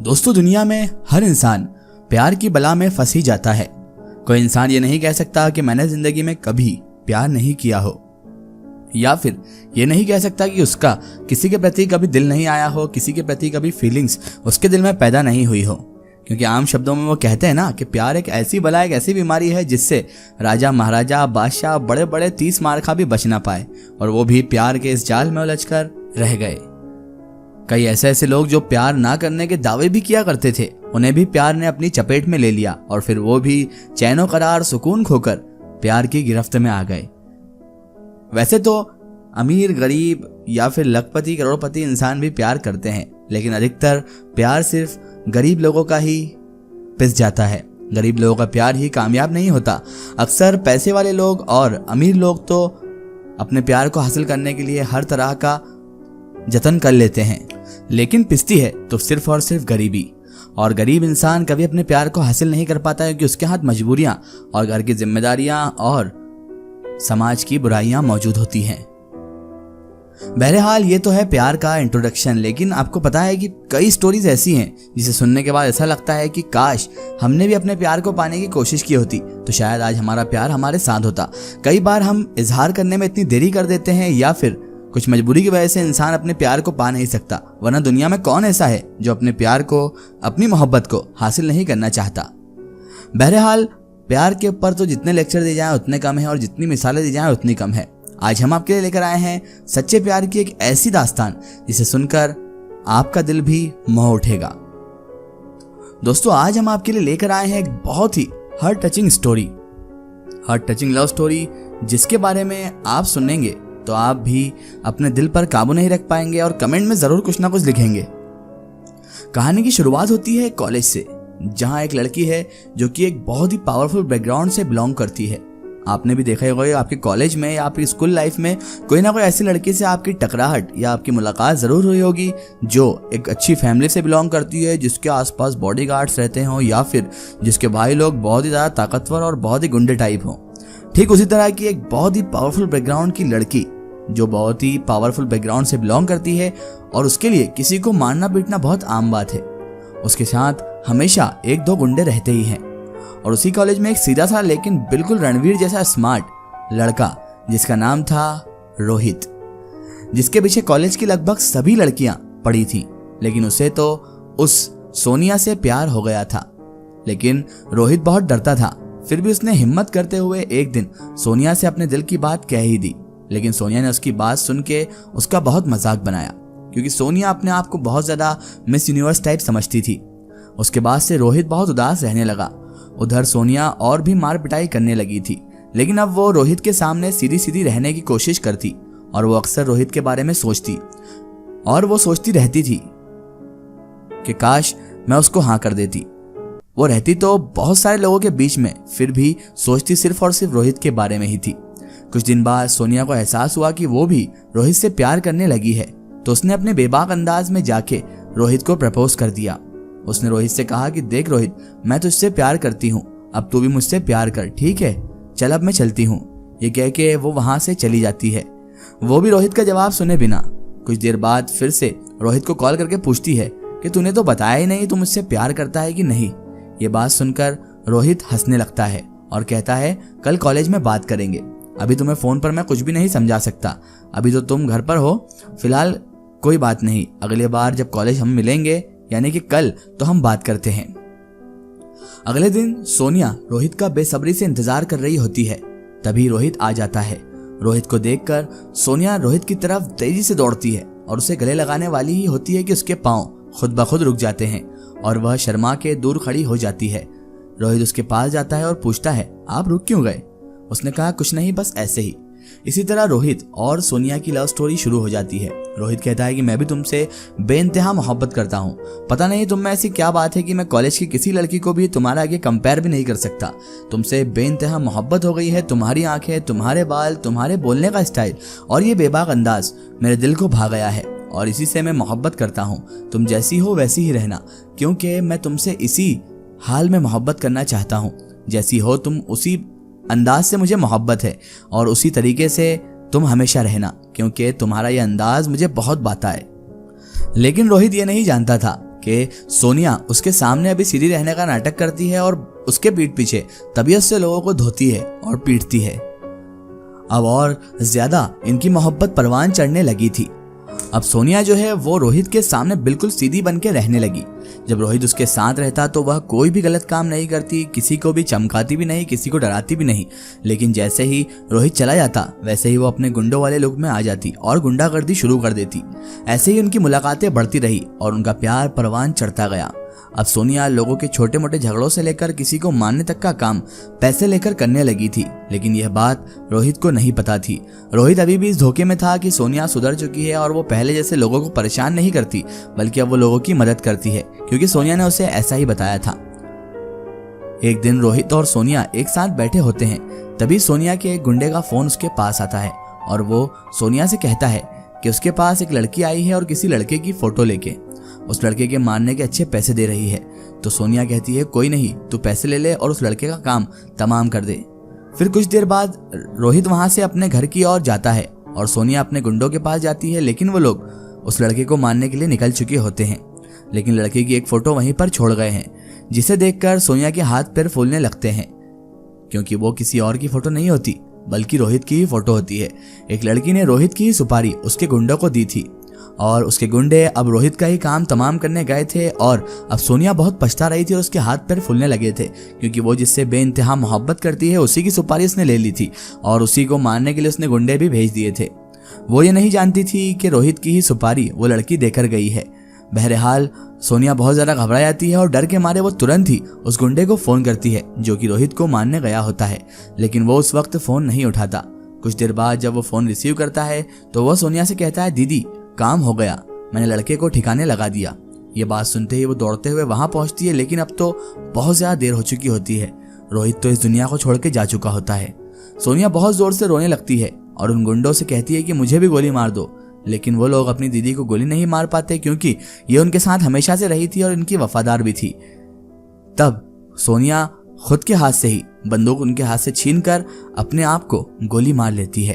दोस्तों, दुनिया में हर इंसान प्यार की बला में फंस ही जाता है। कोई इंसान ये नहीं कह सकता कि मैंने जिंदगी में कभी प्यार नहीं किया हो, या फिर ये नहीं कह सकता कि उसका किसी के प्रति कभी दिल नहीं आया हो, किसी के प्रति कभी फीलिंग्स उसके दिल में पैदा नहीं हुई हो। क्योंकि आम शब्दों में वो कहते हैं ना कि प्यार एक ऐसी बला, एक ऐसी बीमारी है जिससे राजा, महाराजा, बादशाह, बड़े बड़े 30 मार्का भी बच ना पाए, और वो भी प्यार के इस जाल में उलझकर रह गए। कई ऐसे लोग जो प्यार ना करने के दावे भी किया करते थे, उन्हें भी प्यार ने अपनी चपेट में ले लिया और फिर वो भी चैनो करार, सुकून खोकर प्यार की गिरफ्त में आ गए। वैसे तो अमीर, गरीब या फिर लखपति, करोड़पति इंसान भी प्यार करते हैं, लेकिन अधिकतर प्यार सिर्फ गरीब लोगों का ही पिस जाता है। गरीब लोगों का प्यार ही कामयाब नहीं होता। अक्सर पैसे वाले लोग और अमीर लोग तो अपने प्यार को हासिल करने के लिए हर तरह का जतन कर लेते हैं, लेकिन पिसती है तो सिर्फ और सिर्फ गरीबी। और गरीब इंसान कभी अपने प्यार को हासिल नहीं कर पाता क्योंकि उसके हाथ मजबूरियां और घर की जिम्मेदारियां और समाज की बुराइयां मौजूद होती हैं। बहरहाल ये तो है प्यार का इंट्रोडक्शन, लेकिन आपको पता है कि कई स्टोरीज ऐसी हैं जिसे सुनने के बाद ऐसा लगता है कि काश हमने भी अपने प्यार को पाने की कोशिश की होती तो शायद आज हमारा प्यार हमारे साथ होता। कई बार हम इजहार करने में इतनी देरी कर देते हैं, या फिर कुछ मजबूरी की वजह से इंसान अपने प्यार को पा नहीं सकता। वरना दुनिया में कौन ऐसा है जो अपने प्यार को, अपनी मोहब्बत को हासिल नहीं करना चाहता। बहरहाल प्यार के ऊपर तो जितने लेक्चर दिए जाएं उतने कम है, और जितनी मिसालें दी जाएं उतनी कम है। आज हम आपके लिए लेकर आए हैं सच्चे प्यार की एक ऐसी दास्तान जिसे सुनकर आपका दिल भी मोह उठेगा। दोस्तों, आज हम आपके लिए लेकर आए हैं एक बहुत ही heart touching story, heart touching love story, जिसके बारे में आप सुनेंगे तो आप भी अपने दिल पर काबू नहीं रख पाएंगे और कमेंट में जरूर कुछ ना कुछ लिखेंगे। कहानी की शुरुआत होती है कॉलेज से, जहां एक लड़की है जो कि एक बहुत ही पावरफुल बैकग्राउंड से बिलोंग करती है। आपने भी देखा होगा आपके कॉलेज में या आपकी स्कूल लाइफ में कोई ना कोई ऐसी लड़की से आपकी टकराहट या आपकी मुलाकात जरूर हुई होगी जो एक अच्छी फैमिली से बिलोंग करती है, जिसके आसपास बॉडीगार्ड्स रहते हों, या फिर जिसके भाई लोग बहुत ही ज़्यादा ताकतवर और बहुत ही गुंडे टाइप हों। ठीक उसी तरह की एक बहुत ही पावरफुल बैकग्राउंड की लड़की जो बहुत ही पावरफुल बैकग्राउंड से बिलोंग करती है, और उसके लिए किसी को मारना पीटना बहुत आम बात है। उसके साथ हमेशा एक दो गुंडे रहते ही हैं। और उसी कॉलेज में एक सीधा सा लेकिन बिल्कुल रणवीर जैसा स्मार्ट लड़का जिसका नाम था रोहित, जिसके पीछे कॉलेज की लगभग सभी लड़कियां पड़ी थी, लेकिन उसे तो उस सोनिया से प्यार हो गया था। लेकिन रोहित बहुत डरता था, फिर भी उसने हिम्मत करते हुए एक दिन सोनिया से अपने दिल की बात कह ही दी। लेकिन सोनिया ने उसकी बात सुन के उसका बहुत मजाक बनाया, क्योंकि सोनिया अपने आप को बहुत ज्यादा मिस यूनिवर्स टाइप समझती थी। उसके बाद से रोहित बहुत उदास रहने लगा। उधर सोनिया और भी मार पिटाई करने लगी थी, लेकिन अब वो रोहित के सामने सीधी सीधी रहने की कोशिश करती, और वो अक्सर रोहित के बारे में सोचती, और वो सोचती रहती थी कि काश मैं उसको हाँ कर देती। वो रहती तो बहुत सारे लोगों के बीच में, फिर भी सोचती सिर्फ और सिर्फ रोहित के बारे में ही थी। कुछ दिन बाद सोनिया को एहसास हुआ कि वो भी रोहित से प्यार करने लगी है, तो उसने अपने बेबाक अंदाज में जाके रोहित को प्रपोज कर दिया। उसने रोहित से कहा कि देख रोहित, मैं तुझसे प्यार करती हूँ, अब तू भी मुझसे प्यार कर, ठीक है? चल अब मैं चलती हूँ। ये कह के वो वहां से चली जाती है, वो भी रोहित का जवाब सुने बिना। कुछ देर बाद फिर से रोहित को कॉल करके पूछती है कि तूने तो बताया ही नहीं तू मुझसे प्यार करता है कि नहीं। ये बात सुनकर रोहित हंसने लगता है और कहता है कल कॉलेज में बात करेंगे, अभी तुम्हें फोन पर मैं कुछ भी नहीं समझा सकता, अभी तो तुम घर पर हो, फिलहाल कोई बात नहीं, अगले बार जब कॉलेज हम मिलेंगे यानी कि कल, तो हम बात करते हैं। अगले दिन सोनिया रोहित का बेसब्री से इंतजार कर रही होती है, तभी रोहित आ जाता है। रोहित को देखकर सोनिया रोहित की तरफ तेजी से दौड़ती है और उसे गले लगाने वाली ही होती है कि उसके पांव खुद ब खुद रुक जाते हैं और वह शर्मा के दूर खड़ी हो जाती है। रोहित उसके पास जाता है और पूछता है आप रुक क्यों गए? उसने कहा कुछ नहीं, बस ऐसे ही। इसी तरह रोहित और सोनिया की लव स्टोरी शुरू हो जाती है। रोहित कहता है कि मैं भी तुमसे बेइंतहा मोहब्बत करता हूँ, पता नहीं तुम में ऐसी क्या बात है कि मैं कॉलेज की किसी लड़की को भी तुम्हारे आगे कंपेयर भी नहीं कर सकता। तुमसे बेइंतहा मोहब्बत हो गई है, तुम्हारी आंखें, तुम्हारे बाल, तुम्हारे बोलने का स्टाइल और ये बेबाक अंदाज मेरे दिल को भा गया है, और इसी से मैं मोहब्बत करता हूँ। तुम जैसी हो वैसी ही रहना, क्योंकि मैं तुमसे इसी हाल में मोहब्बत करना चाहता हूँ, जैसी हो तुम उसी अंदाज से मुझे मोहब्बत है, और उसी तरीके से तुम हमेशा रहना, क्योंकि तुम्हारा ये अंदाज मुझे बहुत भाता है। लेकिन रोहित ये नहीं जानता था कि सोनिया उसके सामने अभी सीधी रहने का नाटक करती है और उसके पीठ पीछे तबीयत से लोगों को धोती है और पीटती है। अब और ज्यादा इनकी मोहब्बत परवान चढ़ने लगी थी। अब सोनिया जो है वो रोहित के सामने बिल्कुल सीधी बन के रहने लगी। जब रोहित उसके साथ रहता तो वह कोई भी गलत काम नहीं करती, किसी को भी चमकाती भी नहीं, किसी को डराती भी नहीं। लेकिन जैसे ही रोहित चला जाता वैसे ही वो अपने गुंडों वाले लुक में आ जाती और गुंडागर्दी शुरू कर देती। ऐसे ही उनकी मुलाकातें बढ़ती रही और उनका प्यार परवान चढ़ता गया। अब सोनिया लोगों के छोटे मोटे झगड़ों से लेकर किसी को मारने तक का काम पैसे लेकर करने लगी थी। लेकिन यह बात रोहित को नहीं पता थी। रोहित अभी भी इस धोखे में था कि सोनिया सुधर चुकी है और वो पहले जैसे लोगों को परेशान नहीं करती, बल्कि अब वो लोगों की मदद करती है, क्योंकि सोनिया ने उसे ऐसा ही बताया था। एक दिन रोहित और सोनिया एक साथ बैठे होते हैं, तभी सोनिया के एक गुंडे का फोन उसके पास आता है और वो सोनिया से कहता है कि उसके पास एक लड़की आई है और किसी लड़के की फोटो लेके उस लड़के के मारने के अच्छे पैसे दे रही है। तो सोनिया कहती है कोई नहीं, तू पैसे ले ले और उस लड़के का काम तमाम कर दे। फिर कुछ देर बाद रोहित वहां से अपने घर की ओर जाता है और सोनिया अपने गुंडों के पास जाती है, लेकिन वो लोग उस लड़के को मारने के लिए निकल चुके होते हैं। लेकिन लड़के की एक फोटो वहीं पर छोड़ गए हैं, जिसे देखकर सोनिया के हाथ पैर फूलने लगते हैं, क्योंकि वो किसी और की फोटो नहीं होती बल्कि रोहित की ही फोटो होती है। एक लड़की ने रोहित की ही सुपारी उसके गुंडों को दी थी और उसके गुंडे अब रोहित का ही काम तमाम करने गए थे। और अब सोनिया बहुत पछता रही थी और उसके हाथ पैर फूलने लगे थे, क्योंकि वो जिससे बेइंतहा मोहब्बत करती है उसी की सुपारी उसने ले ली थी और उसी को मारने के लिए उसने गुंडे भी भेज दिए थे। वो ये नहीं जानती थी कि रोहित की ही सुपारी वो लड़की देकर गई है। बहरहाल सोनिया बहुत ज्यादा घबरा जाती है और डर के मारे वो तुरंत ही उस गुंडे को फोन करती है जो कि रोहित को मारने गया होता है, लेकिन वो उस वक्त फोन नहीं उठाता। कुछ देर बाद जब वो फोन रिसीव करता है तो वो सोनिया से कहता है, दीदी काम हो गया, मैंने लड़के को ठिकाने लगा दिया। ये बात सुनते ही वो दौड़ते हुए वहां पहुंचती है, लेकिन अब तो बहुत ज्यादा देर हो चुकी होती है। रोहित तो इस दुनिया को छोड़ के जा चुका होता है। सोनिया बहुत जोर से रोने लगती है और उन गुंडों से कहती है कि मुझे भी गोली मार दो, लेकिन वो लोग अपनी दीदी को गोली नहीं मार पाते, क्योंकि ये उनके साथ हमेशा से रही थी और इनकी वफादार भी थी। तब सोनिया खुद के हाथ से ही बंदूक उनके हाथ से छीनकर अपने आप को गोली मार लेती है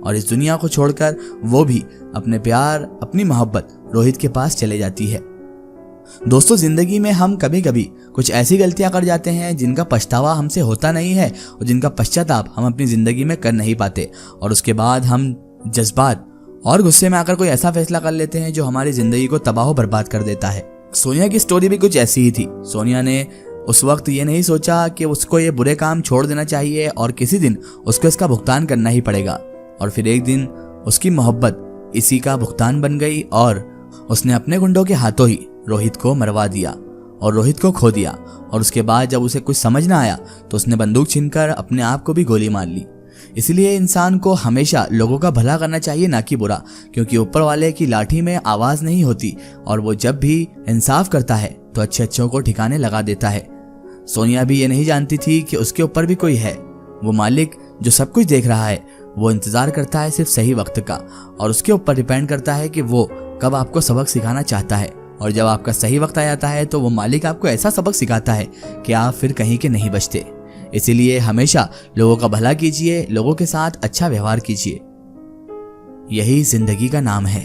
और इस दुनिया को छोड़कर वो भी अपने प्यार, अपनी मोहब्बत रोहित के पास चले जाती है। दोस्तों, जिंदगी में हम कभी कभी कुछ ऐसी गलतियां कर जाते हैं जिनका पछतावा हमसे होता नहीं है और जिनका पश्चाताप हम अपनी जिंदगी में कर नहीं पाते, और उसके बाद हम जज्बात और गुस्से में आकर कोई ऐसा फैसला कर लेते हैं जो हमारी जिंदगी को तबाह बर्बाद कर देता है। सोनिया की स्टोरी भी कुछ ऐसी ही थी। सोनिया ने उस वक्त ये नहीं सोचा कि उसको ये बुरे काम छोड़ देना चाहिए और किसी दिन उसको इसका भुगतान करना ही पड़ेगा, और फिर एक दिन उसकी मोहब्बत इसी का भुगतान बन गई और उसने अपने गुंडों के हाथों ही रोहित को मरवा दिया और रोहित को खो दिया। और उसके बाद जब उसे कुछ समझ ना आया तो उसने बंदूक छीनकर अपने आप को भी गोली मार ली। इसलिए इंसान को हमेशा लोगों का भला करना चाहिए, ना कि बुरा, क्योंकि ऊपर वाले की लाठी में आवाज नहीं होती और वो जब भी इंसाफ करता है तो अच्छे अच्छों को ठिकाने लगा देता है। सोनिया भी ये नहीं जानती थी कि उसके ऊपर भी कोई है। वो मालिक जो सब कुछ देख रहा है वो इंतजार करता है सिर्फ सही वक्त का, और उसके ऊपर डिपेंड करता है कि वो कब आपको सबक सिखाना चाहता है। और जब आपका सही वक्त आ जाता है तो वो मालिक आपको ऐसा सबक सिखाता है कि आप फिर कहीं के नहीं बचते। इसीलिए हमेशा लोगों का भला कीजिए, लोगों के साथ अच्छा व्यवहार कीजिए, यही जिंदगी का नाम है।